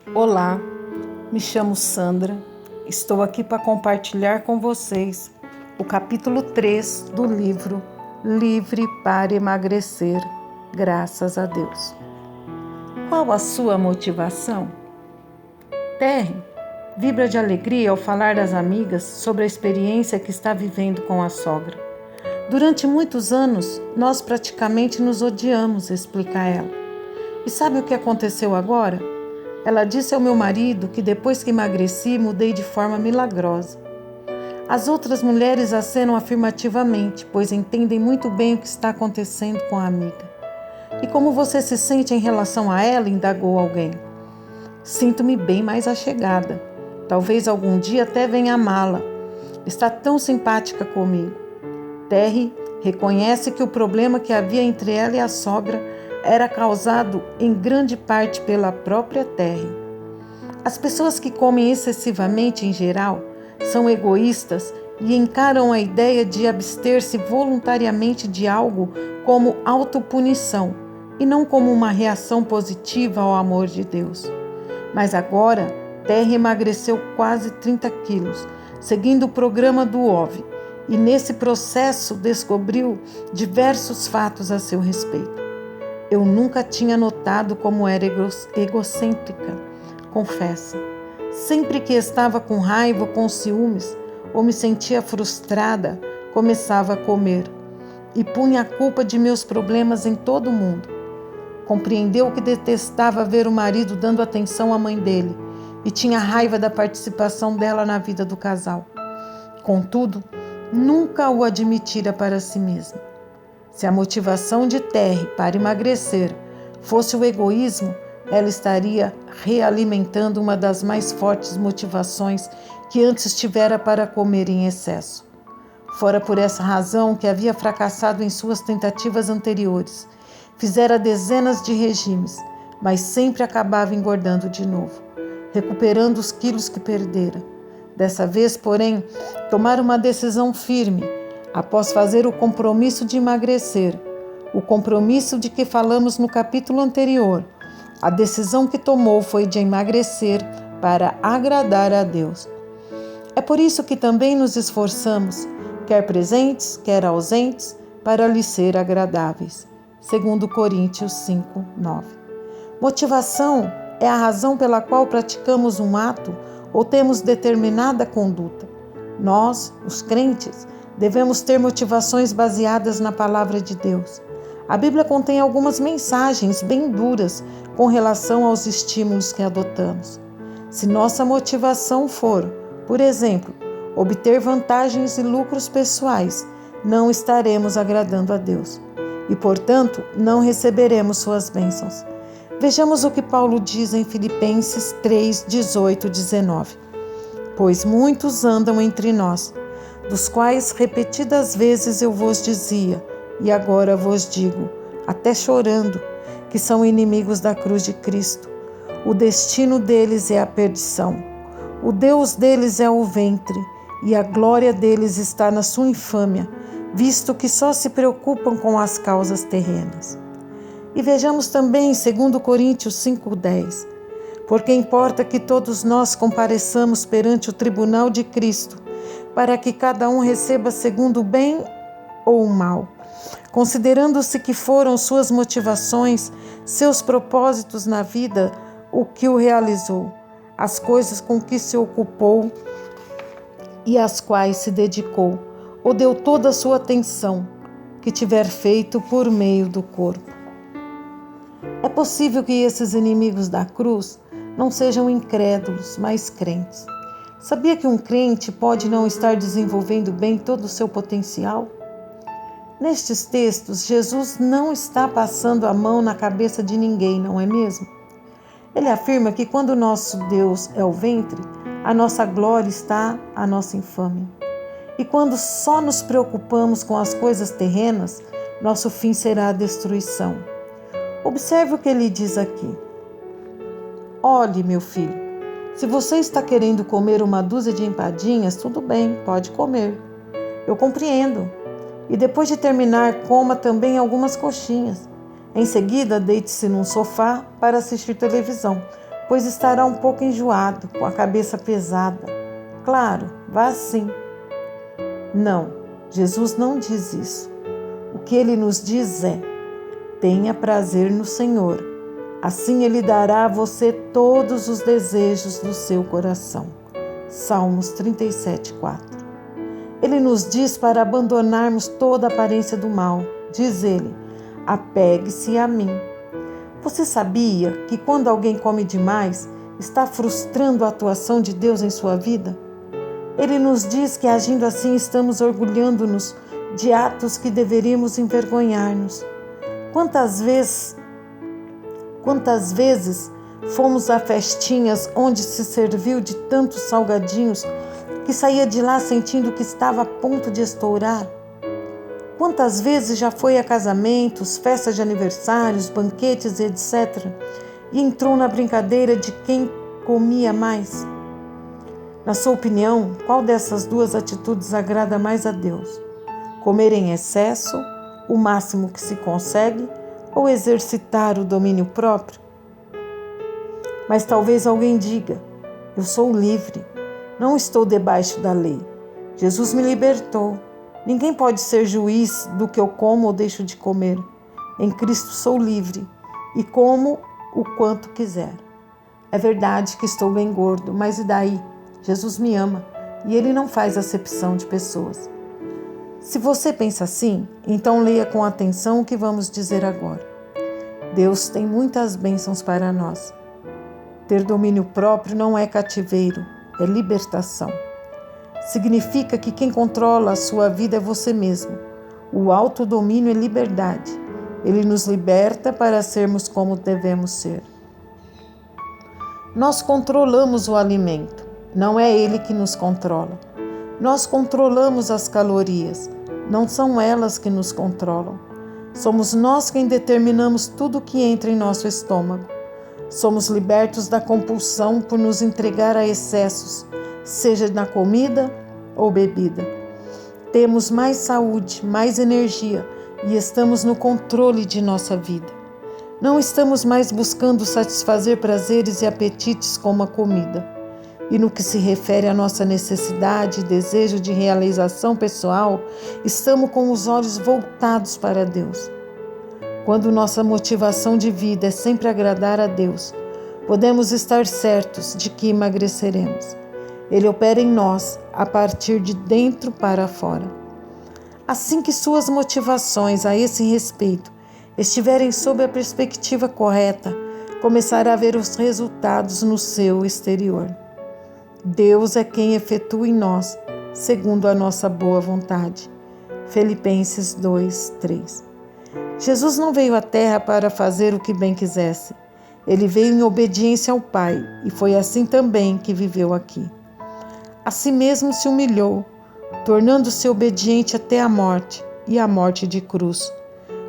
Olá, me chamo Sandra, estou aqui para compartilhar com vocês o capítulo 3 do livro Livre para Emagrecer, graças a Deus. Qual a sua motivação? Terry vibra de alegria ao falar das amigas sobre a experiência que está vivendo com a sogra. Durante muitos anos, nós praticamente nos odiamos, explica ela. E sabe o que aconteceu agora? Ela disse ao meu marido que depois que emagreci, mudei de forma milagrosa. As outras mulheres acenam afirmativamente, pois entendem muito bem o que está acontecendo com a amiga. E como você se sente em relação a ela? Indagou alguém. Sinto-me bem mais achegada. Talvez algum dia até venha amá-la. Está tão simpática comigo. Terry reconhece que o problema que havia entre ela e a sogra era causado em grande parte pela própria Terry. As pessoas que comem excessivamente em geral são egoístas e encaram a ideia de abster-se voluntariamente de algo como autopunição e não como uma reação positiva ao amor de Deus. Mas agora, Terry emagreceu quase 30 quilos, seguindo o programa do OV, e nesse processo descobriu diversos fatos a seu respeito. Eu nunca tinha notado como era egocêntrica, confessa. Sempre que estava com raiva ou com ciúmes, ou me sentia frustrada, começava a comer e punha a culpa de meus problemas em todo mundo. Compreendeu que detestava ver o marido dando atenção à mãe dele e tinha raiva da participação dela na vida do casal. Contudo, nunca o admitira para si mesma. Se a motivação de Terry para emagrecer fosse o egoísmo, ela estaria realimentando uma das mais fortes motivações que antes tivera para comer em excesso. Fora por essa razão que havia fracassado em suas tentativas anteriores. Fizera dezenas de regimes, mas sempre acabava engordando de novo, recuperando os quilos que perdera. Dessa vez, porém, tomara uma decisão firme, após fazer o compromisso de emagrecer, o compromisso de que falamos no capítulo anterior. A decisão que tomou foi de emagrecer para agradar a Deus. É por isso que também nos esforçamos, quer presentes, quer ausentes, para lhe ser agradáveis. 2 Coríntios 5, 9. Motivação é a razão pela qual praticamos um ato ou temos determinada conduta. Nós, os crentes, devemos ter motivações baseadas na palavra de Deus. A Bíblia contém algumas mensagens bem duras com relação aos estímulos que adotamos. Se nossa motivação for, por exemplo, obter vantagens e lucros pessoais, não estaremos agradando a Deus e, portanto, não receberemos suas bênçãos. Vejamos o que Paulo diz em Filipenses 3, 18 e 19. Pois muitos andam entre nós, dos quais repetidas vezes eu vos dizia, e agora vos digo, até chorando, que são inimigos da cruz de Cristo. O destino deles é a perdição. O Deus deles é o ventre, e a glória deles está na sua infâmia, visto que só se preocupam com as causas terrenas. E vejamos também 2 Coríntios 5:10. Porque importa que todos nós compareçamos perante o tribunal de Cristo, para que cada um receba segundo o bem ou o mal, considerando-se que foram suas motivações, seus propósitos na vida, o que o realizou, as coisas com que se ocupou e às quais se dedicou, ou deu toda a sua atenção, que tiver feito por meio do corpo. É possível que esses inimigos da cruz não sejam incrédulos, mas crentes. Sabia que um crente pode não estar desenvolvendo bem todo o seu potencial? Nestes textos, Jesus não está passando a mão na cabeça de ninguém, não é mesmo? Ele afirma que quando nosso Deus é o ventre, a nossa glória está a nossa infâmia. E quando só nos preocupamos com as coisas terrenas, nosso fim será a destruição. Observe o que ele diz aqui. Olhe, meu filho, se você está querendo comer uma dúzia de empadinhas, tudo bem, pode comer. Eu compreendo. E depois de terminar, coma também algumas coxinhas. Em seguida, deite-se num sofá para assistir televisão, pois estará um pouco enjoado, com a cabeça pesada. Claro, vá assim. Não, Jesus não diz isso. O que ele nos diz é: tenha prazer no Senhor. Assim ele dará a você todos os desejos do seu coração. Salmos 37:4. Ele nos diz para abandonarmos toda a aparência do mal. Diz ele: apegue-se a mim. Você sabia que quando alguém come demais, está frustrando a atuação de Deus em sua vida? Ele nos diz que agindo assim estamos orgulhando-nos de atos que deveríamos envergonhar-nos. Quantas vezes fomos a festinhas onde se serviu de tantos salgadinhos que saía de lá sentindo que estava a ponto de estourar? Quantas vezes já foi a casamentos, festas de aniversários, banquetes, etc., e entrou na brincadeira de quem comia mais? Na sua opinião, qual dessas duas atitudes agrada mais a Deus? Comer em excesso, o máximo que se consegue, ou exercitar o domínio próprio? Mas talvez alguém diga: eu sou livre, não estou debaixo da lei. Jesus me libertou. Ninguém pode ser juiz do que eu como ou deixo de comer. Em Cristo sou livre e como o quanto quiser. É verdade que estou bem gordo, mas e daí? Jesus me ama e Ele não faz acepção de pessoas. Se você pensa assim, então leia com atenção o que vamos dizer agora. Deus tem muitas bênçãos para nós. Ter domínio próprio não é cativeiro, é libertação. Significa que quem controla a sua vida é você mesmo. O autodomínio é liberdade. Ele nos liberta para sermos como devemos ser. Nós controlamos o alimento, não é ele que nos controla. Nós controlamos as calorias, não são elas que nos controlam. Somos nós quem determinamos tudo o que entra em nosso estômago. Somos libertos da compulsão por nos entregar a excessos, seja na comida ou bebida. Temos mais saúde, mais energia e estamos no controle de nossa vida. Não estamos mais buscando satisfazer prazeres e apetites como a comida. E no que se refere à nossa necessidade e desejo de realização pessoal, estamos com os olhos voltados para Deus. Quando nossa motivação de vida é sempre agradar a Deus, podemos estar certos de que emagreceremos. Ele opera em nós a partir de dentro para fora. Assim que suas motivações a esse respeito estiverem sob a perspectiva correta, começará a ver os resultados no seu exterior. Deus é quem efetua em nós, segundo a nossa boa vontade. Filipenses 2:3. Jesus não veio à terra para fazer o que bem quisesse. Ele veio em obediência ao Pai e foi assim também que viveu aqui. A si mesmo se humilhou, tornando-se obediente até a morte e a morte de cruz.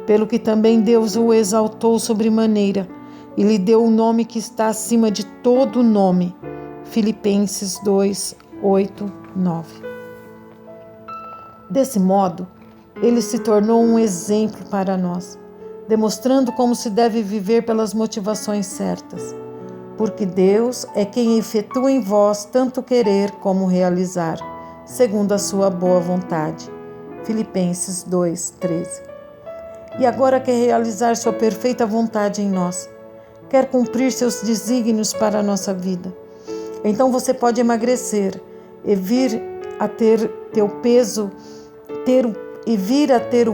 Pelo que também Deus o exaltou sobremaneira e lhe deu o nome que está acima de todo nome. Filipenses 2:8-9. Desse modo, ele se tornou um exemplo para nós, demonstrando como se deve viver pelas motivações certas. Porque Deus é quem efetua em vós tanto querer como realizar, segundo a sua boa vontade. Filipenses 2:13. E agora quer realizar sua perfeita vontade em nós. Quer cumprir seus desígnios para a nossa vida. Então você pode emagrecer e vir a ter o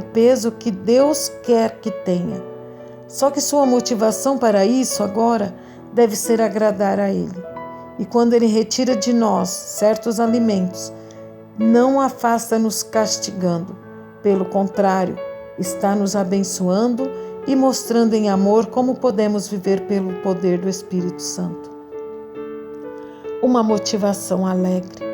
peso que Deus quer que tenha. Só que sua motivação para isso agora deve ser agradar a Ele. E quando Ele retira de nós certos alimentos, não afasta-nos castigando. Pelo contrário, está nos abençoando e mostrando em amor como podemos viver pelo poder do Espírito Santo. Uma motivação alegre.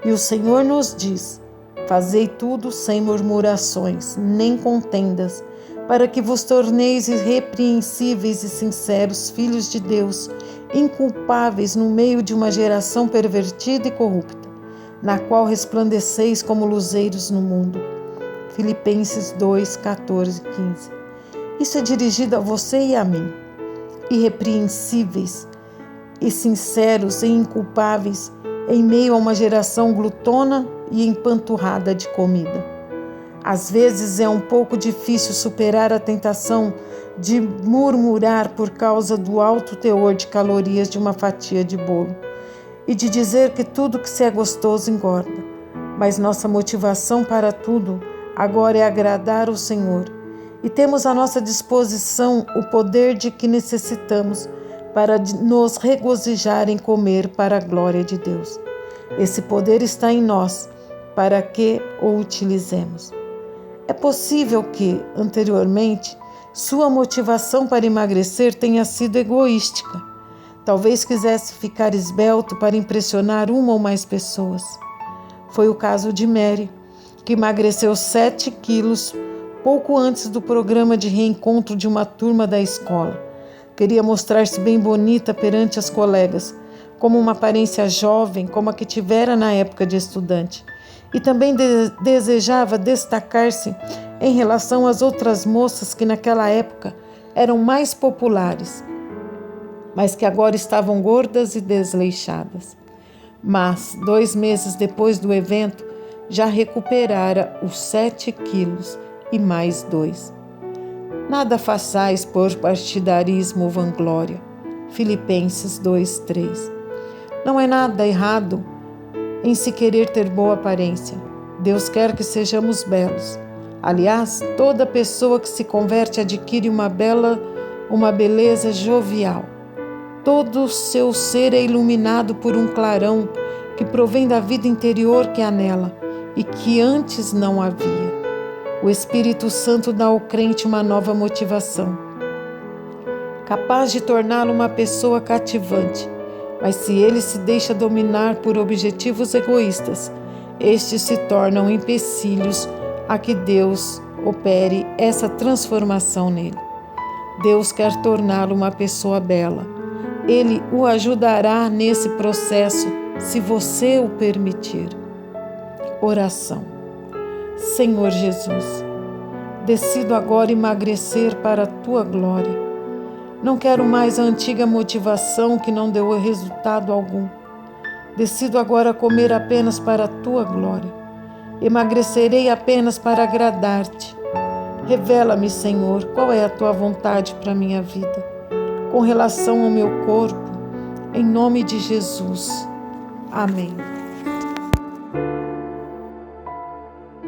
E o Senhor nos diz: fazei tudo sem murmurações, nem contendas, para que vos torneis irrepreensíveis e sinceros filhos de Deus, inculpáveis no meio de uma geração pervertida e corrupta, na qual resplandeceis como luzeiros no mundo. Filipenses 2:14-15. Isso é dirigido a você e a mim. Irrepreensíveis e sinceros e inculpáveis em meio a uma geração glutona e empanturrada de comida. Às vezes é um pouco difícil superar a tentação de murmurar por causa do alto teor de calorias de uma fatia de bolo e de dizer que tudo que se é gostoso engorda. Mas nossa motivação para tudo agora é agradar o Senhor e temos à nossa disposição o poder de que necessitamos para nos regozijar em comer para a glória de Deus. Esse poder está em nós para que o utilizemos. É possível que, anteriormente, sua motivação para emagrecer tenha sido egoística. Talvez quisesse ficar esbelto para impressionar uma ou mais pessoas. Foi o caso de Mary, que emagreceu 7 quilos pouco antes do programa de reencontro de uma turma da escola. Queria mostrar-se bem bonita perante as colegas, como uma aparência jovem como a que tivera na época de estudante. E também desejava destacar-se em relação às outras moças que naquela época eram mais populares, mas que agora estavam gordas e desleixadas. Mas, 2 meses depois do evento, já recuperara os 7 quilos e mais 2. Nada façais por partidarismo ou vanglória. Filipenses 2:3. Não é nada errado em se querer ter boa aparência. Deus quer que sejamos belos. Aliás, toda pessoa que se converte adquire uma beleza jovial. Todo o seu ser é iluminado por um clarão que provém da vida interior que há nela e que antes não havia. O Espírito Santo dá ao crente uma nova motivação, capaz de torná-lo uma pessoa cativante. Mas se ele se deixa dominar por objetivos egoístas, estes se tornam empecilhos a que Deus opere essa transformação nele. Deus quer torná-lo uma pessoa bela. Ele o ajudará nesse processo, se você o permitir. Oração. Senhor Jesus, decido agora emagrecer para a Tua glória. Não quero mais a antiga motivação que não deu resultado algum. Decido agora comer apenas para a Tua glória. Emagrecerei apenas para agradar-te. Revela-me, Senhor, qual é a Tua vontade para a minha vida, com relação ao meu corpo, em nome de Jesus. Amém.